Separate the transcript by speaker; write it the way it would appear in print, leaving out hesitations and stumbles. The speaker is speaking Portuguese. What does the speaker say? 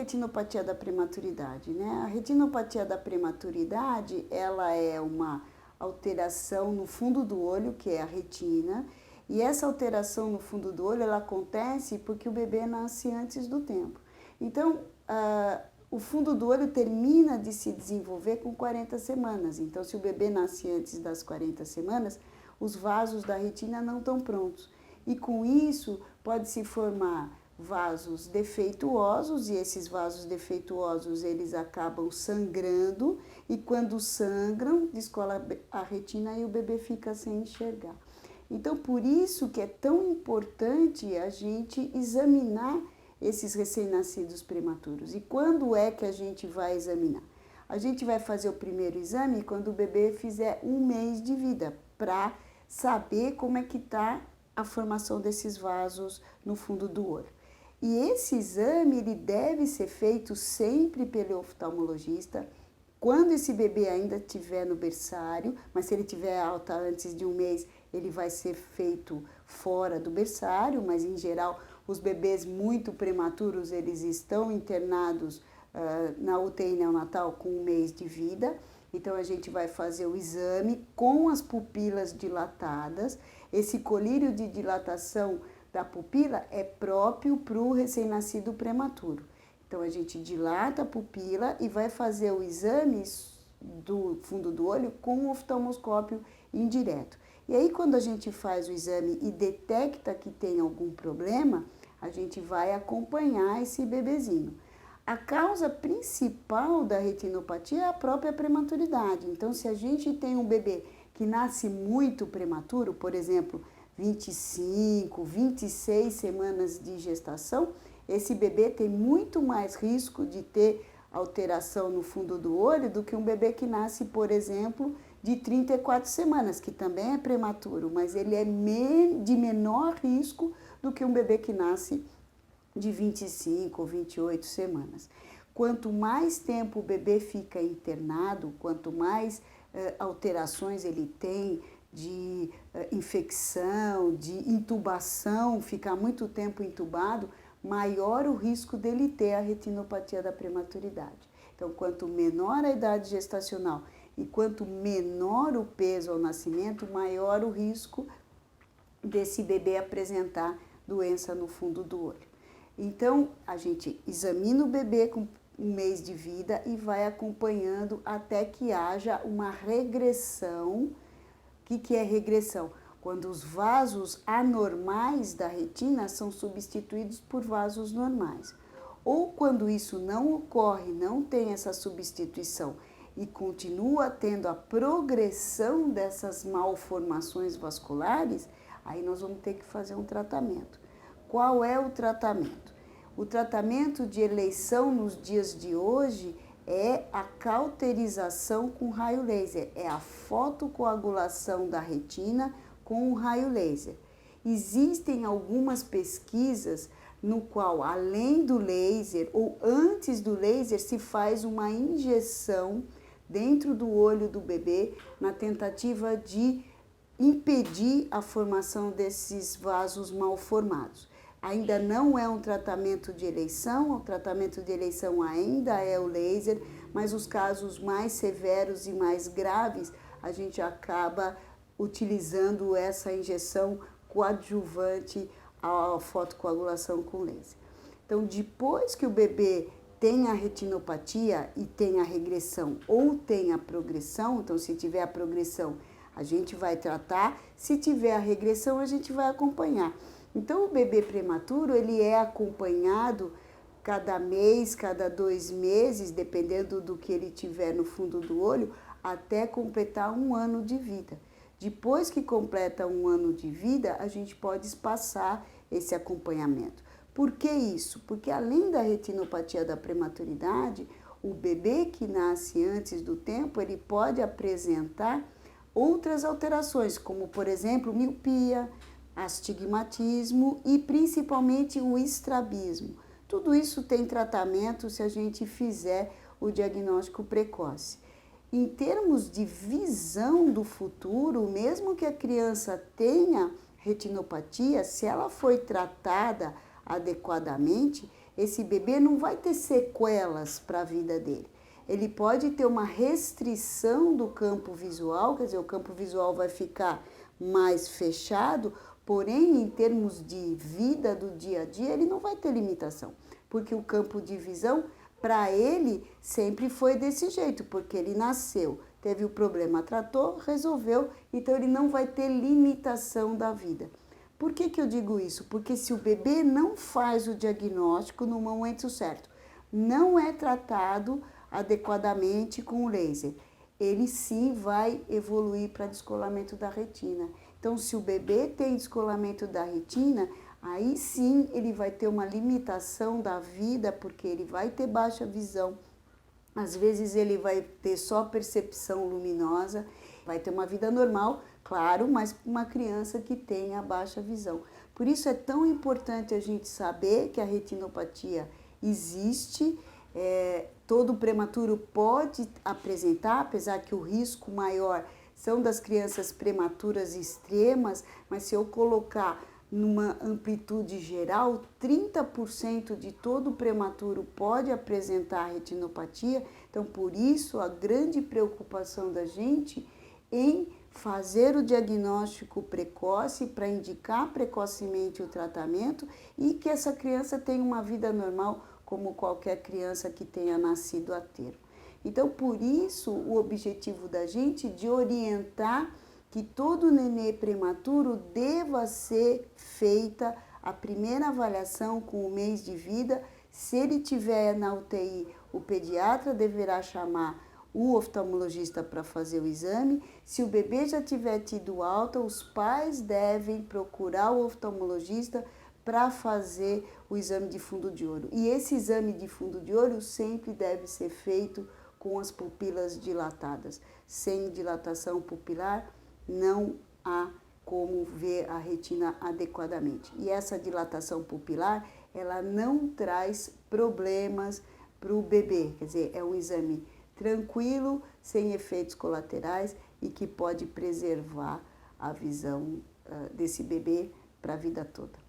Speaker 1: retinopatia da prematuridade, né? A retinopatia da prematuridade, ela é uma alteração no fundo do olho, que é a retina, e essa alteração no fundo do olho, ela acontece porque o bebê nasce antes do tempo. Então, o fundo do olho termina de se desenvolver com 40 semanas. Então, se o bebê nasce antes das 40 semanas, os vasos da retina não estão prontos. E com isso, pode-se formar vasos defeituosos, e esses vasos defeituosos, eles acabam sangrando, e quando sangram, descola a retina e o bebê fica sem enxergar. Então, por isso que é tão importante a gente examinar esses recém-nascidos prematuros. E quando é que a gente vai examinar? A gente vai fazer o primeiro exame quando o bebê fizer 1 mês de vida, para saber como é que está a formação desses vasos no fundo do olho. E esse exame, ele deve ser feito sempre pelo oftalmologista, quando esse bebê ainda estiver no berçário, mas se ele tiver alta antes de 1 mês, ele vai ser feito fora do berçário, mas em geral os bebês muito prematuros, eles estão internados na UTI neonatal com 1 mês de vida. Então a gente vai fazer o exame com as pupilas dilatadas. Esse colírio de dilatação da pupila é próprio para o recém-nascido prematuro. Então a gente dilata a pupila e vai fazer o exame do fundo do olho com o oftalmoscópio indireto. E aí quando a gente faz o exame e detecta que tem algum problema, a gente vai acompanhar esse bebezinho. A causa principal da retinopatia é a própria prematuridade. Então, se a gente tem um bebê que nasce muito prematuro, por exemplo, 25, 26 semanas de gestação, esse bebê tem muito mais risco de ter alteração no fundo do olho do que um bebê que nasce, por exemplo, de 34 semanas, que também é prematuro, mas ele é de menor risco do que um bebê que nasce de 25 ou 28 semanas. Quanto mais tempo o bebê fica internado, quanto mais alterações ele tem de infecção, de intubação, ficar muito tempo intubado, maior o risco dele ter a retinopatia da prematuridade. Então, quanto menor a idade gestacional e quanto menor o peso ao nascimento, maior o risco desse bebê apresentar doença no fundo do olho. Então, a gente examina o bebê com 1 mês de vida e vai acompanhando até que haja uma regressão. O que é regressão? Quando os vasos anormais da retina são substituídos por vasos normais. Ou quando isso não ocorre, não tem essa substituição e continua tendo a progressão dessas malformações vasculares, aí nós vamos ter que fazer um tratamento. Qual é o tratamento? O tratamento de eleição nos dias de hoje é a cauterização com raio laser, é a fotocoagulação da retina com o raio laser. Existem algumas pesquisas no qual, além do laser ou antes do laser, se faz uma injeção dentro do olho do bebê na tentativa de impedir a formação desses vasos mal formados. Ainda não é um tratamento de eleição, o tratamento de eleição ainda é o laser, mas os casos mais severos e mais graves, a gente acaba utilizando essa injeção coadjuvante à fotocoagulação com laser. Então, depois que o bebê tem a retinopatia e tem a regressão ou tem a progressão, então se tiver a progressão, a gente vai tratar, se tiver a regressão, a gente vai acompanhar. Então, o bebê prematuro, ele é acompanhado cada mês, cada 2 meses, dependendo do que ele tiver no fundo do olho, até completar 1 ano de vida. Depois que completa 1 ano de vida, a gente pode espaçar esse acompanhamento. Por que isso? Porque além da retinopatia da prematuridade, o bebê que nasce antes do tempo, ele pode apresentar outras alterações, como, por exemplo, miopia, astigmatismo e principalmente o estrabismo. Tudo isso tem tratamento se a gente fizer o diagnóstico precoce. Em termos de visão do futuro, mesmo que a criança tenha retinopatia, se ela foi tratada adequadamente, esse bebê não vai ter sequelas para a vida dele. Ele pode ter uma restrição do campo visual, quer dizer, o campo visual vai ficar mais fechado, porém, em termos de vida do dia a dia, ele não vai ter limitação, porque o campo de visão, para ele, sempre foi desse jeito, porque ele nasceu, teve o problema, tratou, resolveu, então ele não vai ter limitação da vida. Por que eu digo isso? Porque se o bebê não faz o diagnóstico no momento certo, não é tratado adequadamente com o laser, ele sim vai evoluir para descolamento da retina. Então, se o bebê tem descolamento da retina, aí sim ele vai ter uma limitação da vida, porque ele vai ter baixa visão. Às vezes ele vai ter só percepção luminosa, vai ter uma vida normal, claro, mas uma criança que tenha baixa visão. Por isso é tão importante a gente saber que a retinopatia existe, todo prematuro pode apresentar, apesar que o risco maior são das crianças prematuras extremas, mas se eu colocar numa amplitude geral, 30% de todo prematuro pode apresentar retinopatia. Então, por isso, a grande preocupação da gente em fazer o diagnóstico precoce para indicar precocemente o tratamento e que essa criança tenha uma vida normal como qualquer criança que tenha nascido a termo. Então, por isso, o objetivo da gente é de orientar que todo nenê prematuro deva ser feita a primeira avaliação com o mês de vida. Se ele tiver na UTI, o pediatra deverá chamar o oftalmologista para fazer o exame. Se o bebê já tiver tido alta, os pais devem procurar o oftalmologista para fazer o exame de fundo de olho. E esse exame de fundo de olho sempre deve ser feito com as pupilas dilatadas. Sem dilatação pupilar, não há como ver a retina adequadamente. E essa dilatação pupilar, ela não traz problemas para o bebê, quer dizer, é um exame tranquilo, sem efeitos colaterais e que pode preservar a visão desse bebê para a vida toda.